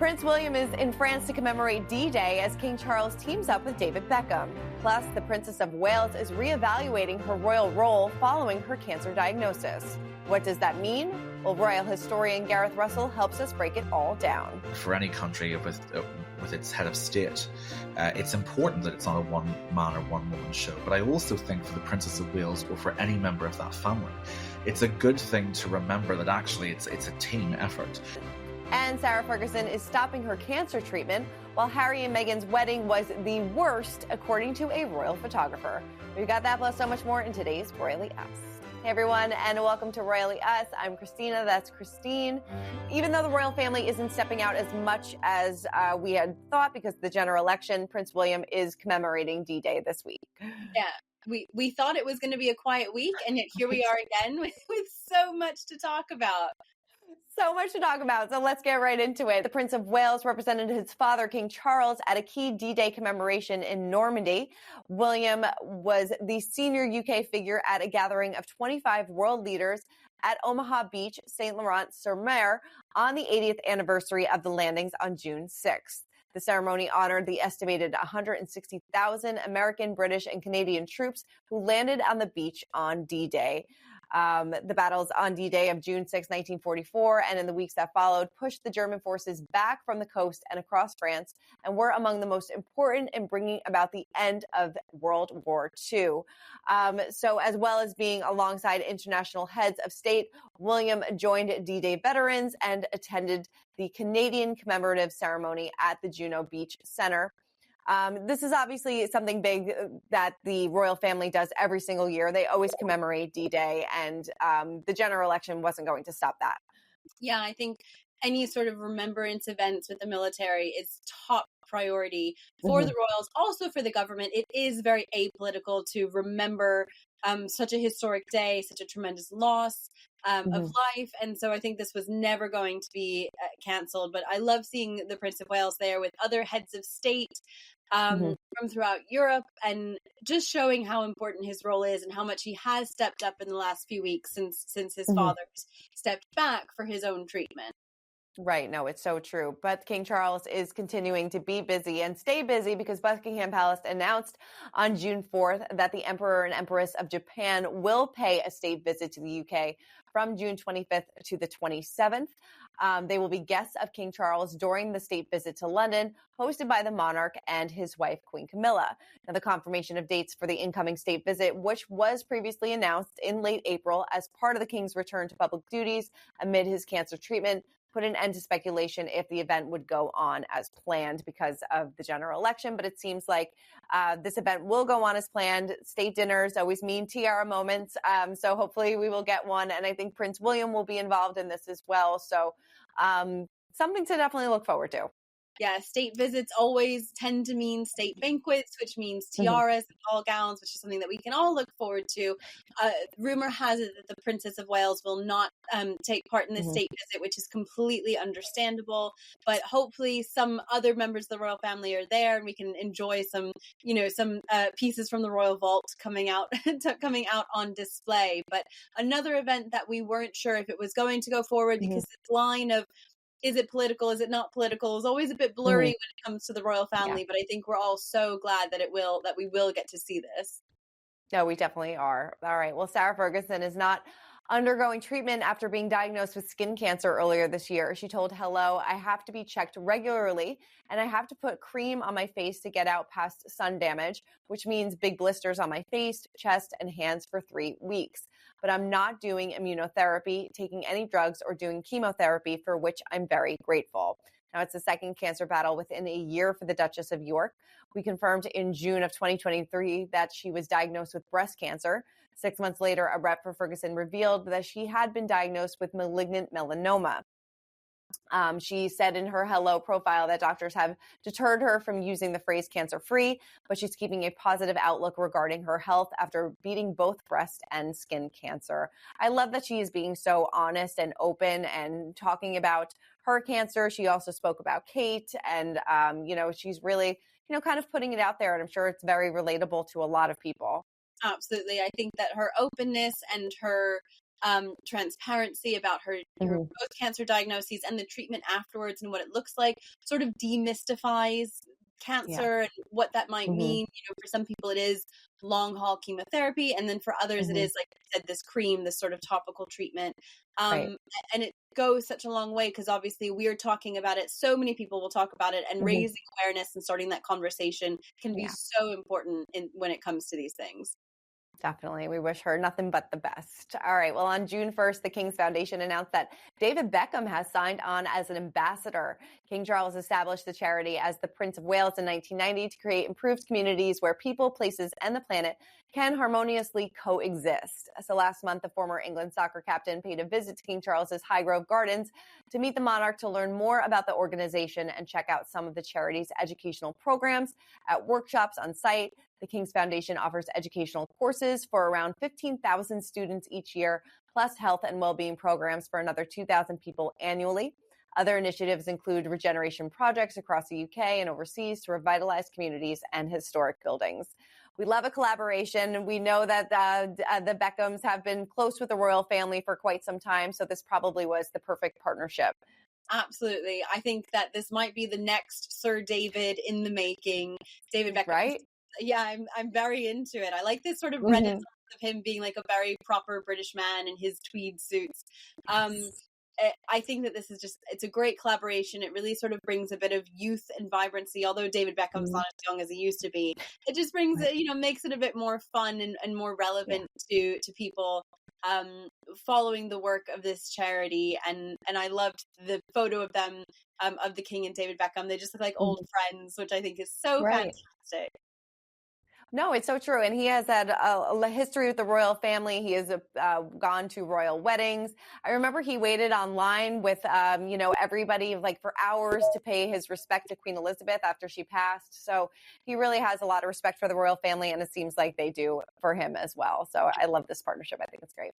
Prince William is in France to commemorate D-Day as King Charles teams up with David Beckham. Plus, the Princess of Wales is reevaluating her royal role following her cancer diagnosis. What does that mean? Well, royal historian Gareth Russell helps us break it all down. For any country with its head of state, it's important that it's not a one-man or one-woman show. But I also think for the Princess of Wales or for any member of that family, it's a good thing to remember that actually it's a team effort. And Sarah Ferguson is stopping her cancer treatment, while Harry and Meghan's wedding was the worst, according to a royal photographer. We've got that plus so much more in today's Royally Us. Hey everyone, and welcome to Royally Us. I'm Christina, that's Christine. Even though the royal family isn't stepping out as much as we had thought because of the general election, Prince William is commemorating D-Day this week. Yeah. We thought it was going to be a quiet week, and yet here we are again with so much to talk about. So much to talk about, so let's get right into it. The Prince of Wales represented his father, King Charles, at a key D-Day commemoration in Normandy. William was the senior UK figure at a gathering of 25 world leaders at Omaha Beach, St. Laurent-sur-Mer, on the 80th anniversary of the landings on June 6th. The ceremony honored the estimated 160,000 American, British, and Canadian troops who landed on the beach on D-Day. The battles on D-Day of June 6, 1944, and in the weeks that followed, pushed the German forces back from the coast and across France, and were among the most important in bringing about the end of World War II. So as well as being alongside international heads of state, William joined D-Day veterans and attended the Canadian commemorative ceremony at the Juno Beach Center. This is obviously something big that the royal family does every single year. They always commemorate D-Day, and the general election wasn't going to stop that. Yeah, I think any sort of remembrance events with the military is top priority for the royals, also for the government. It is very apolitical to remember such a historic day, such a tremendous loss of life. And so I think this was never going to be cancelled. But I love seeing the Prince of Wales there with other heads of state from throughout Europe, and just showing how important his role is and how much he has stepped up in the last few weeks since his father stepped back for his own treatment. Right. No, it's so true. But King Charles is continuing to be busy and stay busy because Buckingham Palace announced on June 4th that the Emperor and Empress of Japan will pay a state visit to the UK from June 25th to the 27th. They will be guests of King Charles during the state visit to London, hosted by the monarch and his wife, Queen Camilla. Now, the confirmation of dates for the incoming state visit, which was previously announced in late April as part of the king's return to public duties amid his cancer treatment, put an end to speculation if the event would go on as planned because of the general election. But it seems like this event will go on as planned. State dinners always mean tiara moments. So hopefully we will get one. And I think Prince William will be involved in this as well. So something to definitely look forward to. Yeah, state visits always tend to mean state banquets, which means tiaras and ball gowns, which is something that we can all look forward to. Rumor has it that the Princess of Wales will not take part in the state visit, which is completely understandable. But hopefully some other members of the royal family are there, and we can enjoy some pieces from the royal vault coming out on display. But another event that we weren't sure if it was going to go forward because this line of is it political? Is it not political? Is always a bit blurry when it comes to the royal family, but I think we're all so glad that we will get to see this. No, we definitely are. All right. Well, Sarah Ferguson is not undergoing treatment after being diagnosed with skin cancer earlier this year. She told Hello, I have to be checked regularly and I have to put cream on my face to get out past sun damage, which means big blisters on my face, chest, and hands for 3 weeks. But I'm not doing immunotherapy, taking any drugs, or doing chemotherapy, for which I'm very grateful. Now, it's the second cancer battle within a year for the Duchess of York. We confirmed in June of 2023 that she was diagnosed with breast cancer. 6 months later, a rep for Ferguson revealed that she had been diagnosed with malignant melanoma. She said in her Hello profile that doctors have deterred her from using the phrase cancer-free, but she's keeping a positive outlook regarding her health after beating both breast and skin cancer. I love that she is being so honest and open and talking about her cancer. She also spoke about Kate, and, she's really, kind of putting it out there, and I'm sure it's very relatable to a lot of people. Absolutely. I think that her openness and her transparency about her both cancer diagnoses and the treatment afterwards and what it looks like, sort of demystifies cancer and what that might mean. You know, for some people it is long haul chemotherapy, and then for others it is, like I said, this cream, this sort of topical treatment. And it goes such a long way because obviously we're talking about it. So many people will talk about it, and raising awareness and starting that conversation can be so important when it comes to these things. Definitely. We wish her nothing but the best. All right. Well, on June 1st, the King's Foundation announced that David Beckham has signed on as an ambassador. King Charles established the charity as the Prince of Wales in 1990 to create improved communities where people, places, and the planet can harmoniously coexist. So last month, the former England soccer captain paid a visit to King Charles's Highgrove Gardens to meet the monarch to learn more about the organization and check out some of the charity's educational programs at workshops on site. The King's Foundation offers educational courses for around 15,000 students each year, plus health and well-being programs for another 2,000 people annually. Other initiatives include regeneration projects across the UK and overseas to revitalize communities and historic buildings. We love a collaboration. We know that the Beckhams have been close with the royal family for quite some time, so this probably was the perfect partnership. Absolutely. I think that this might be the next Sir David in the making. David Beckham. Right? Yeah, I'm very into it. I like this sort of renaissance of him being like a very proper British man in his tweed suits. I think that this is it's a great collaboration. It really sort of brings a bit of youth and vibrancy, although David Beckham's not as young as he used to be. It just brings it, makes it a bit more fun and more relevant to people following the work of this charity. And I loved the photo of them, of the King and David Beckham. They just look like old friends, which I think is so fantastic. No, it's so true. And he has had a history with the royal family. He has gone to royal weddings. I remember he waited online with, everybody like for hours to pay his respect to Queen Elizabeth after she passed. So he really has a lot of respect for the royal family, and it seems like they do for him as well. So I love this partnership. I think it's great.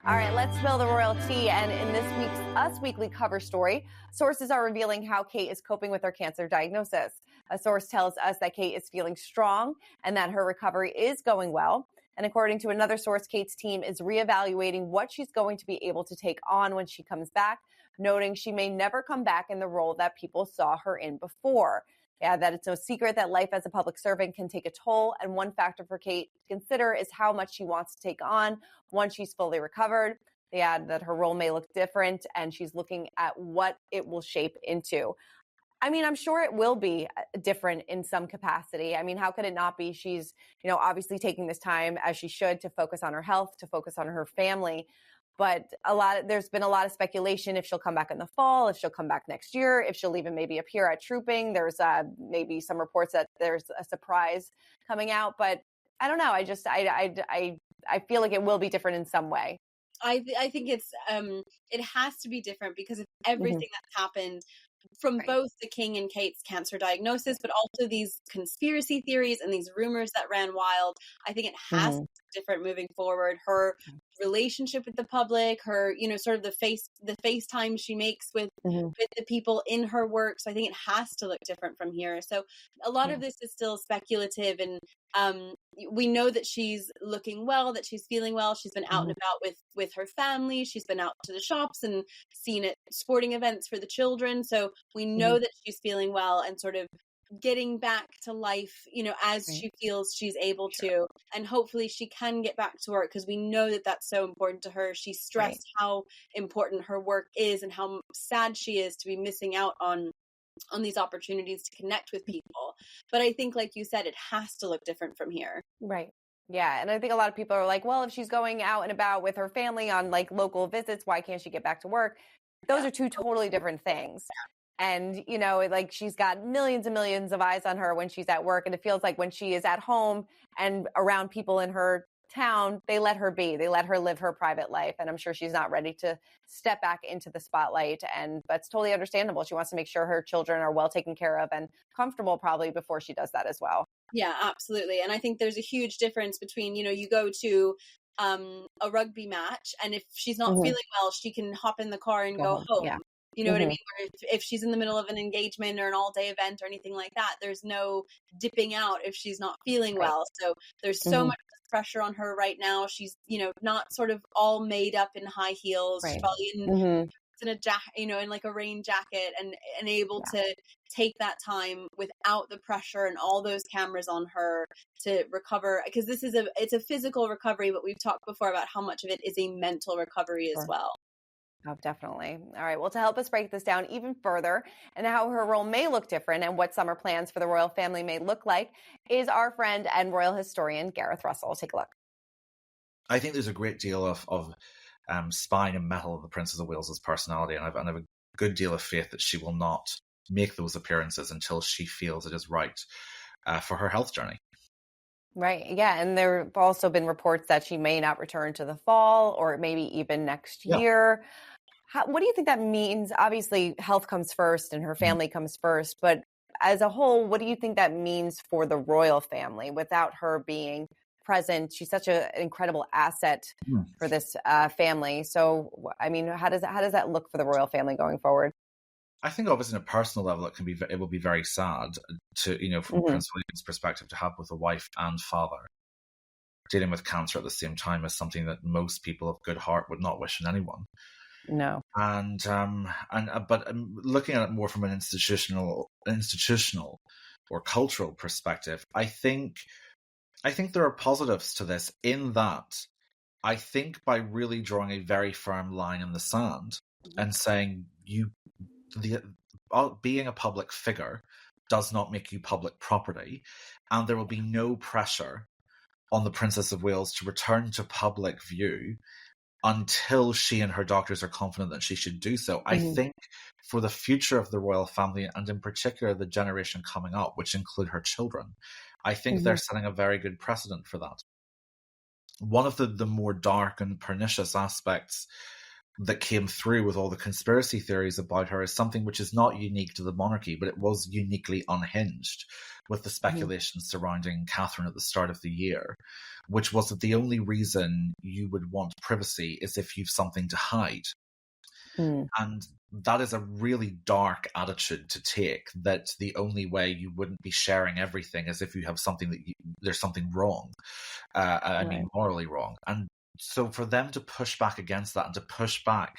All right, let's spill the royal tea. And in this week's Us Weekly cover story, sources are revealing how Kate is coping with her cancer diagnosis. A source tells us that Kate is feeling strong and that her recovery is going well. And according to another source, Kate's team is reevaluating what she's going to be able to take on when she comes back, noting she may never come back in the role that people saw her in before. Yeah, that it's no secret that life as a public servant can take a toll. And one factor for Kate to consider is how much she wants to take on once she's fully recovered. They add that her role may look different, and she's looking at what it will shape into. I mean, I'm sure it will be different in some capacity. I mean, how could it not be? She's, obviously taking this time as she should to focus on her health, to focus on her family. But there's been a lot of speculation if she'll come back in the fall, if she'll come back next year, if she'll even maybe appear at Trooping. There's maybe some reports that there's a surprise coming out, but I don't know. I feel like it will be different in some way. I think it has to be different because of everything that's happened from both the King and Kate's cancer diagnosis, but also these conspiracy theories and these rumors that ran wild. I think it has to be different moving forward. Her relationship with the public, her, sort of the FaceTime she makes with the people in her work. So I think it has to look different from here. So a lot of this is still speculative, and we know that she's looking well, that she's feeling well. She's been out and about with her family. She's been out to the shops and seen at sporting events for the children. So we know that she's feeling well and sort of getting back to life, as she feels she's able to. And hopefully she can get back to work, because we know that that's so important to her. She stressed how important her work is and how sad she is to be missing out on these opportunities to connect with people. But I think, like you said, it has to look different from here. Right. Yeah. And I think a lot of people are like, well, if she's going out and about with her family on like local visits, why can't she get back to work? Those are two totally different things. And, like she's got millions and millions of eyes on her when she's at work. And it feels like when she is at home and around people in her town, they let her be. They let her live her private life. And I'm sure she's not ready to step back into the spotlight. And that's totally understandable. She wants to make sure her children are well taken care of and comfortable probably before she does that as well. Yeah, absolutely. And I think there's a huge difference between, you go to a rugby match, and if she's not feeling well, she can hop in the car and go home. Yeah. You know what I mean? Where if she's in the middle of an engagement or an all-day event or anything like that, there's no dipping out if she's not feeling well. So there's so much pressure on her right now. She's, not sort of all made up in high heels. She's Right. probably in a jacket, in like a rain jacket, and able Yeah. to take that time without the pressure and all those cameras on her to recover. Because it's a physical recovery, but we've talked before about how much of it is a mental recovery as well. Oh, definitely. All right. Well, to help us break this down even further and how her role may look different and what summer plans for the royal family may look like is our friend and royal historian, Gareth Russell. Take a look. I think there's a great deal of spine and metal of the Princess of Wales's personality, and I have a good deal of faith that she will not make those appearances until she feels it is right for her health journey. Right. Yeah. And there have also been reports that she may not return to the fall or maybe even next year. What do you think that means? Obviously, health comes first and her family comes first. But as a whole, what do you think that means for the royal family without her being present? She's such an incredible asset for this family. So, I mean, how does that look for the royal family going forward? I think, obviously, on a personal level, it will be very sad to, from Prince William's perspective, to have both a wife and father dealing with cancer at the same time is something that most people of good heart would not wish on anyone. No. But looking at it more from an institutional or cultural perspective, I think there are positives to this in that I think by really drawing a very firm line in the sand and saying being a public figure does not make you public property, and there will be no pressure on the Princess of Wales to return to public view until she and her doctors are confident that she should do so. I think for the future of the royal family, and in particular the generation coming up, which include her children, I think they're setting a very good precedent for that. One of the more dark and pernicious aspects that came through with all the conspiracy theories about her is something which is not unique to the monarchy, but it was uniquely unhinged with the speculation surrounding Catherine at the start of the year, which was that the only reason you would want privacy is if you've something to hide. And that is a really dark attitude to take, that the only way you wouldn't be sharing everything is if you have something there's something wrong. I mean, morally wrong. And so for them to push back against that and to push back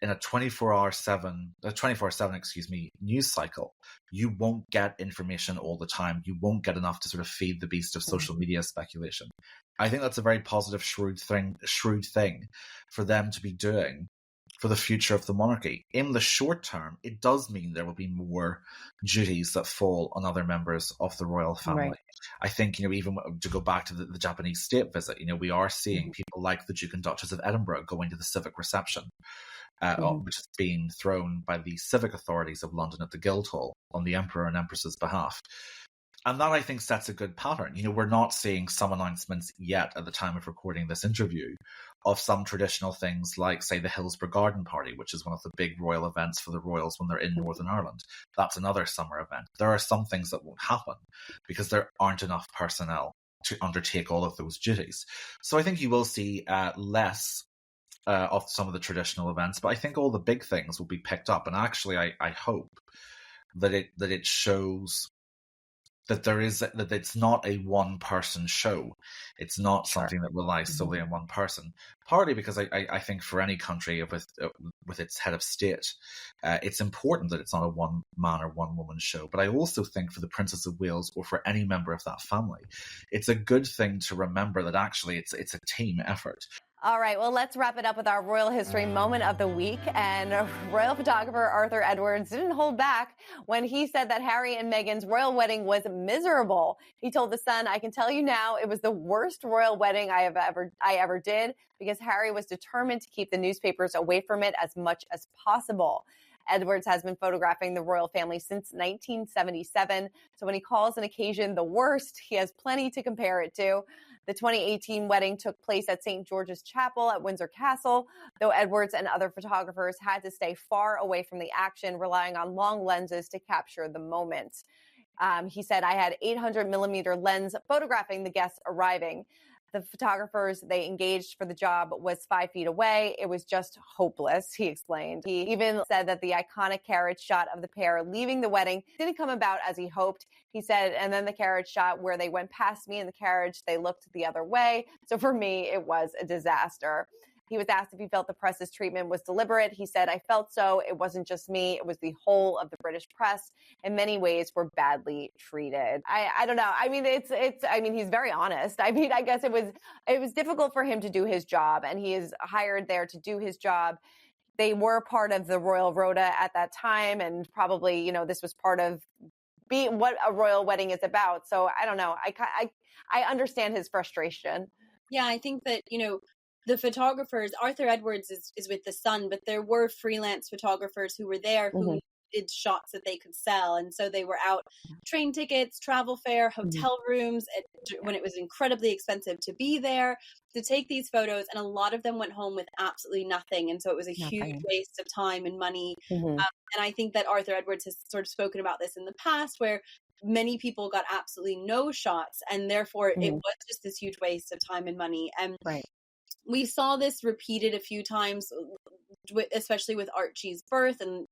in a 24/7 news cycle, you won't get information all the time. You won't get enough to sort of feed the beast of social media speculation. I think that's a very positive, shrewd thing for them to be doing for the future of the monarchy. In the short term, it does mean there will be more duties that fall on other members of the royal family. I think, even to go back to the Japanese state visit, we are seeing people like the Duke and Duchess of Edinburgh going to the civic reception, which is being thrown by the civic authorities of London at the Guildhall on the Emperor and Empress's behalf. And that, I think, sets a good pattern. We're not seeing some announcements yet at the time of recording this interview of some traditional things like, say, the Hillsborough Garden Party, which is one of the big royal events for the royals when they're in Northern Ireland. That's another summer event. There are some things that won't happen because there aren't enough personnel to undertake all of those duties. So I think you will see less of some of the traditional events, but I think all the big things will be picked up. And actually, I hope that it shows that it's not a one-person show. It's not something that relies solely on one person. Partly because I think for any country with its head of state, it's important that it's not a one-man or one-woman show. But I also think for the Princess of Wales or for any member of that family, it's a good thing to remember that actually it's a team effort. All right, well, let's wrap it up with our royal history moment of the week. And royal photographer Arthur Edwards didn't hold back when he said that Harry and Meghan's royal wedding was miserable. He told The Sun, "I can tell you now, it was the worst royal wedding I ever did, because Harry was determined to keep the newspapers away from it as much as possible." Edwards has been photographing the royal family since 1977. So when he calls an occasion the worst, he has plenty to compare it to. The 2018 wedding took place at St. George's Chapel at Windsor Castle, though Edwards and other photographers had to stay far away from the action, relying on long lenses to capture the moment. He said, "I had 800 millimeter lens photographing the guests arriving." The photographers they engaged for the job was 5 feet away. It was just hopeless, he explained. He even said that the iconic carriage shot of the pair leaving the wedding didn't come about as he hoped. He said, and then the carriage shot where they went past me in the carriage, they looked the other way. So for me, it was a disaster. He was asked if he felt the press's treatment was deliberate. He said, I felt so. It wasn't just me. It was the whole of the British press. In many ways, were badly treated. I don't know. I mean, he's very honest. I mean, I guess it was difficult for him to do his job, and he is hired there to do his job. They were part of the royal rota at that time, and probably, this was part of being what a royal wedding is about. So I don't know. I understand his frustration. Yeah, I think that, the photographers, Arthur Edwards is with The Sun, but there were freelance photographers who were there who did shots that they could sell. And so they were out train tickets, travel fare, hotel rooms, when it was incredibly expensive to be there to take these photos. And a lot of them went home with absolutely nothing. And so it was a huge waste of time and money. And I think that Arthur Edwards has sort of spoken about this in the past, where many people got absolutely no shots. And therefore it was just this huge waste of time and money. And we saw this repeated a few times, especially with Archie's birth and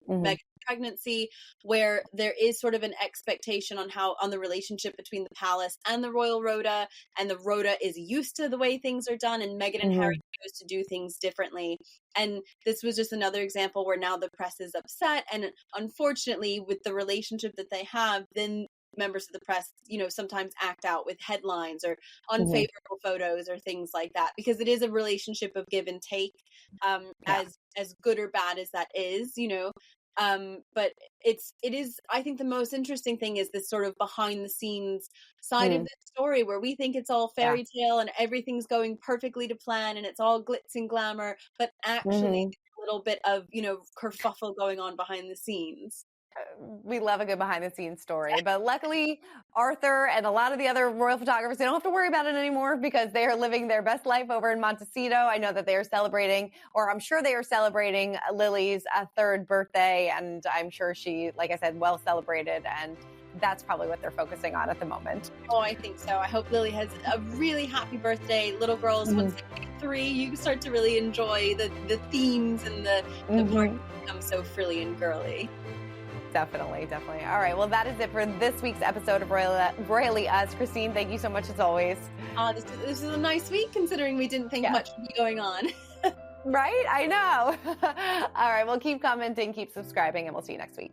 Meghan's pregnancy, where there is sort of an expectation on the relationship between the palace and the royal rota, and the rota is used to the way things are done, and Meghan and Harry chose to do things differently. And this was just another example where now the press is upset, and unfortunately, with the relationship that they have, then members of the press, sometimes act out with headlines or unfavorable photos or things like that, because it is a relationship of give and take, as good or bad as that is, but it is, I think the most interesting thing is this sort of behind the scenes side of the story, where we think it's all fairy tale and everything's going perfectly to plan and it's all glitz and glamour, but actually a little bit of, kerfuffle going on behind the scenes. We love a good behind the scenes story, but luckily Arthur and a lot of the other royal photographers, they don't have to worry about it anymore because they are living their best life over in Montecito. I know that they are celebrating, or I'm sure they are celebrating Lily's third birthday. And I'm sure she, like I said, well celebrated. And that's probably what they're focusing on at the moment. Oh, I think so. I hope Lily has a really happy birthday. Little girls, once they get 3, you start to really enjoy the themes and the party become so frilly and girly. Definitely. All right. Well, that is it for this week's episode of Royally Us. Christine, thank you so much as always. This is a nice week considering we didn't think much would be going on. Right? I know. All right. Well, keep commenting, keep subscribing, and we'll see you next week.